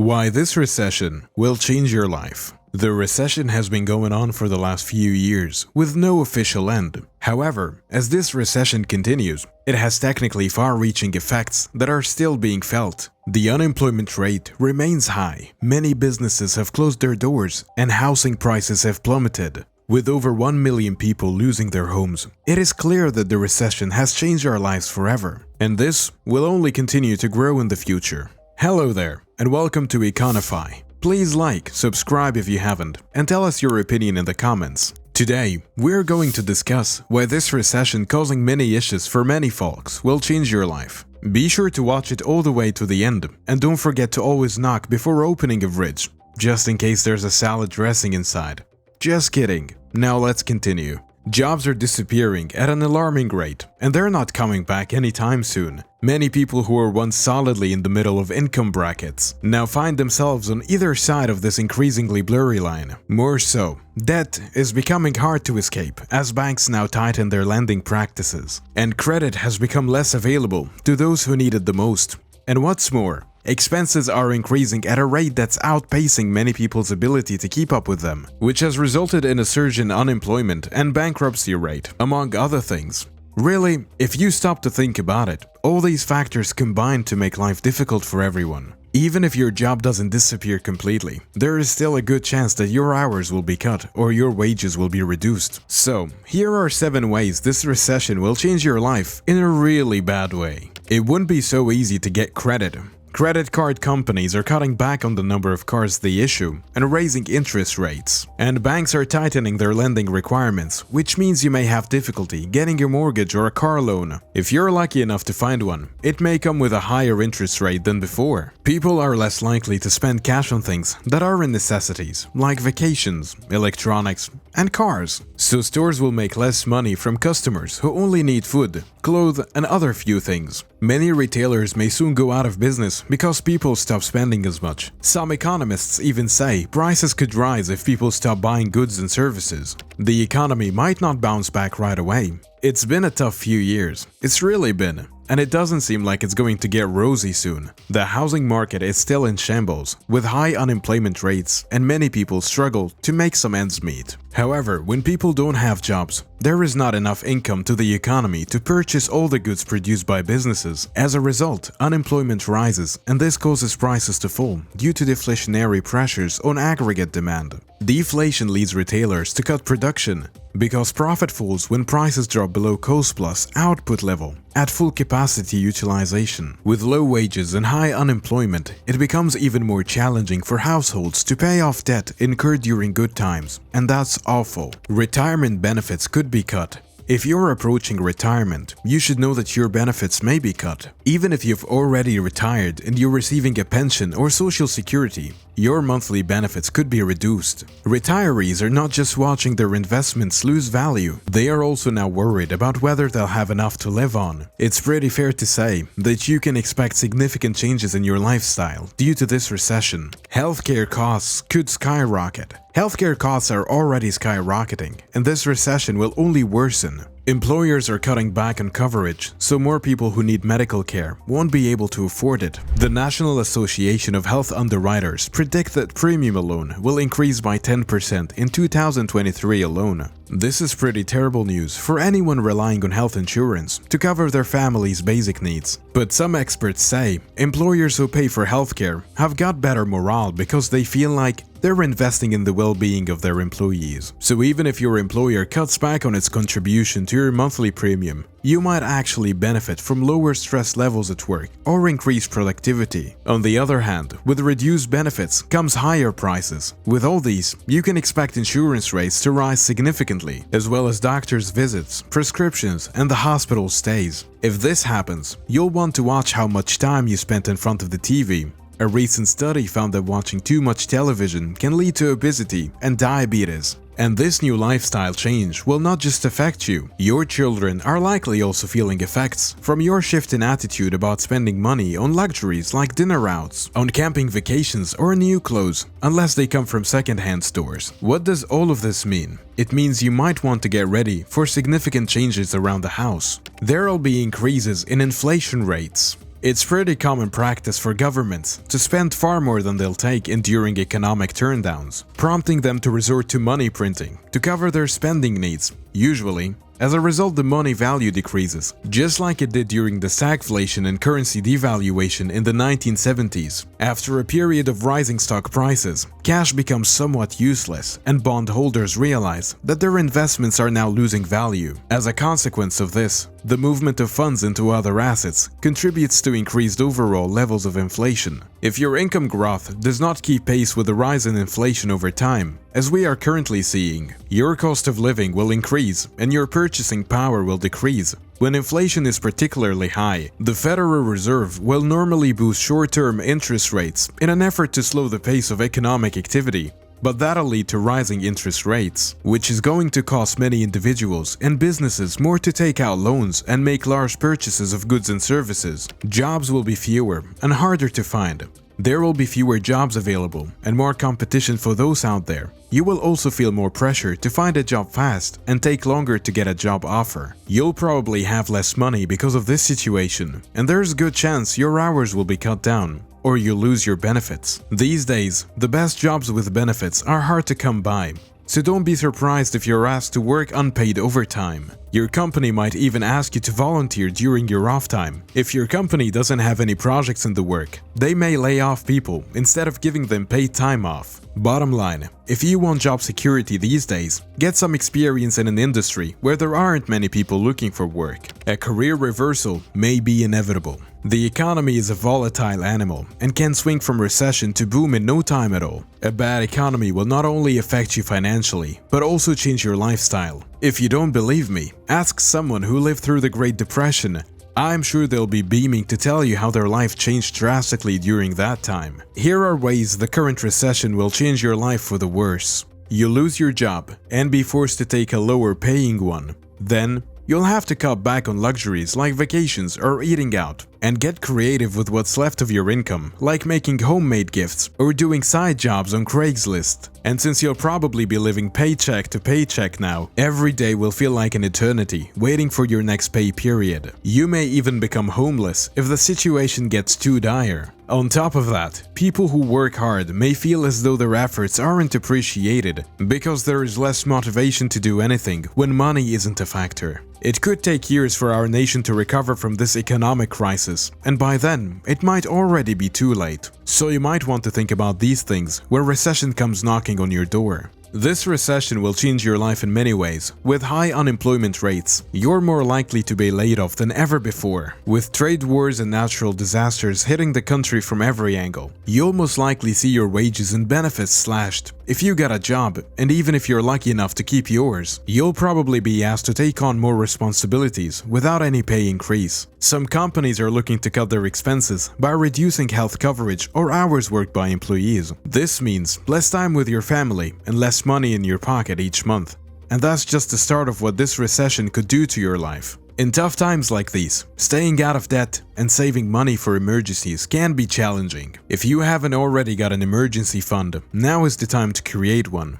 Why this recession will change your life. The recession has been going on for the last few years, with no official end. However, as this recession continues, it has technically far-reaching effects that are still being felt. The unemployment rate remains high, many businesses have closed their doors, and housing prices have plummeted. With over 1 million people losing their homes, it is clear that the recession has changed our lives forever, and this will only continue to grow in the future. Hello there, and welcome to Econify. Please like, subscribe if you haven't, and tell us your opinion in the comments. Today, we're going to discuss why this recession causing many issues for many folks will change your life. Be sure to watch it all the way to the end, and don't forget to always knock before opening a fridge, just in case there's a salad dressing inside. Just kidding. Now let's continue. Jobs are disappearing at an alarming rate, and they're not coming back anytime soon. Many people who were once solidly in the middle of income brackets now find themselves on either side of this increasingly blurry line. More so, debt is becoming hard to escape as banks now tighten their lending practices, and credit has become less available to those who need it the most. And what's more, expenses are increasing at a rate that's outpacing many people's ability to keep up with them, which has resulted in a surge in unemployment and bankruptcy rate, among other things. Really, if you stop to think about it, all these factors combine to make life difficult for everyone. Even if your job doesn't disappear completely, there is still a good chance that your hours will be cut or your wages will be reduced. So, here are 7 ways this recession will change your life in a really bad way. It wouldn't be so easy to get credit. Credit card companies are cutting back on the number of cards they issue and raising interest rates. And banks are tightening their lending requirements, which means you may have difficulty getting a mortgage or a car loan. If you're lucky enough to find one, it may come with a higher interest rate than before. People are less likely to spend cash on things that aren't necessities, like vacations, electronics, and cars. So stores will make less money from customers who only need food, clothes, and other few things. Many retailers may soon go out of business because people stop spending as much. Some economists even say prices could rise if people stop buying goods and services. The economy might not bounce back right away. It's been a tough few years. It's really been. And it doesn't seem like it's going to get rosy soon. The housing market is still in shambles, with high unemployment rates, and many people struggle to make some ends meet. However, when people don't have jobs, there is not enough income to the economy to purchase all the goods produced by businesses. As a result, unemployment rises, and this causes prices to fall due to deflationary pressures on aggregate demand. Deflation leads retailers to cut production, because profit falls when prices drop below cost-plus output level. At full capacity utilization, with low wages and high unemployment, it becomes even more challenging for households to pay off debt incurred during good times, and that's awful. Retirement benefits could be cut. If you're approaching retirement, you should know that your benefits may be cut. Even if you've already retired and you're receiving a pension or social security, your monthly benefits could be reduced. Retirees are not just watching their investments lose value, they are also now worried about whether they'll have enough to live on. It's pretty fair to say that you can expect significant changes in your lifestyle due to this recession. Healthcare costs could skyrocket. Healthcare costs are already skyrocketing, and this recession will only worsen. Employers are cutting back on coverage, so more people who need medical care won't be able to afford it. The National Association of Health Underwriters predict that premium alone will increase by 10% in 2023 alone. This is pretty terrible news for anyone relying on health insurance to cover their family's basic needs. But some experts say employers who pay for healthcare have got better morale because they feel like they're investing in the well-being of their employees. So even if your employer cuts back on its contribution to your monthly premium, you might actually benefit from lower stress levels at work or increased productivity. On the other hand, with reduced benefits comes higher prices. With all these, you can expect insurance rates to rise significantly, as well as doctors' visits, prescriptions, and the hospital stays. If this happens, you'll want to watch how much time you spent in front of the TV. A recent study found that watching too much television can lead to obesity and diabetes. And this new lifestyle change will not just affect you. Your children are likely also feeling effects from your shift in attitude about spending money on luxuries like dinner outs, on camping vacations, or new clothes, unless they come from secondhand stores. What does all of this mean? It means you might want to get ready for significant changes around the house. There'll be increases in inflation rates. It's pretty common practice for governments to spend far more than they'll take during economic turndowns, prompting them to resort to money printing to cover their spending needs. Usually, as a result, the money value decreases, just like it did during the stagflation and currency devaluation in the 1970s. After a period of rising stock prices, cash becomes somewhat useless, and bondholders realize that their investments are now losing value. As a consequence of this, the movement of funds into other assets contributes to increased overall levels of inflation. If your income growth does not keep pace with the rise in inflation over time, as we are currently seeing, your cost of living will increase and your purchasing power will decrease. When inflation is particularly high, the Federal Reserve will normally boost short-term interest rates in an effort to slow the pace of economic activity. But that'll lead to rising interest rates, which is going to cost many individuals and businesses more to take out loans and make large purchases of goods and services. Jobs will be fewer and harder to find. There will be fewer jobs available and more competition for those out there. You will also feel more pressure to find a job fast and take longer to get a job offer. You'll probably have less money because of this situation, and there's a good chance your hours will be cut down, or you lose your benefits. These days, the best jobs with benefits are hard to come by, so don't be surprised if you're asked to work unpaid overtime. Your company might even ask you to volunteer during your off time. If your company doesn't have any projects in the work, they may lay off people instead of giving them paid time off. Bottom line, if you want job security these days, get some experience in an industry where there aren't many people looking for work. A career reversal may be inevitable. The economy is a volatile animal and can swing from recession to boom in no time at all. A bad economy will not only affect you financially, but also change your lifestyle. If you don't believe me, ask someone who lived through the Great Depression. I'm sure they'll be beaming to tell you how their life changed drastically during that time. Here are ways the current recession will change your life for the worse. You lose your job and be forced to take a lower paying one. Then, you'll have to cut back on luxuries like vacations or eating out, and get creative with what's left of your income, like making homemade gifts or doing side jobs on Craigslist. And since you'll probably be living paycheck to paycheck now, every day will feel like an eternity, waiting for your next pay period. You may even become homeless if the situation gets too dire. On top of that, people who work hard may feel as though their efforts aren't appreciated because there is less motivation to do anything when money isn't a factor. It could take years for our nation to recover from this economic crisis, and by then, it might already be too late. So you might want to think about these things when recession comes knocking on your door. This recession will change your life in many ways. With high unemployment rates, you're more likely to be laid off than ever before. With trade wars and natural disasters hitting the country from every angle, you'll most likely see your wages and benefits slashed. If you get a job, and even if you're lucky enough to keep yours, you'll probably be asked to take on more responsibilities without any pay increase. Some companies are looking to cut their expenses by reducing health coverage or hours worked by employees. This means less time with your family and less money in your pocket each month. And that's just the start of what this recession could do to your life. In tough times like these, staying out of debt and saving money for emergencies can be challenging. If you haven't already got an emergency fund, now is the time to create one.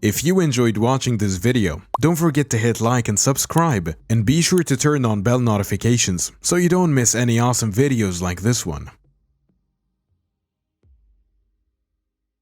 If you enjoyed watching this video, don't forget to hit like and subscribe, and be sure to turn on bell notifications so you don't miss any awesome videos like this one.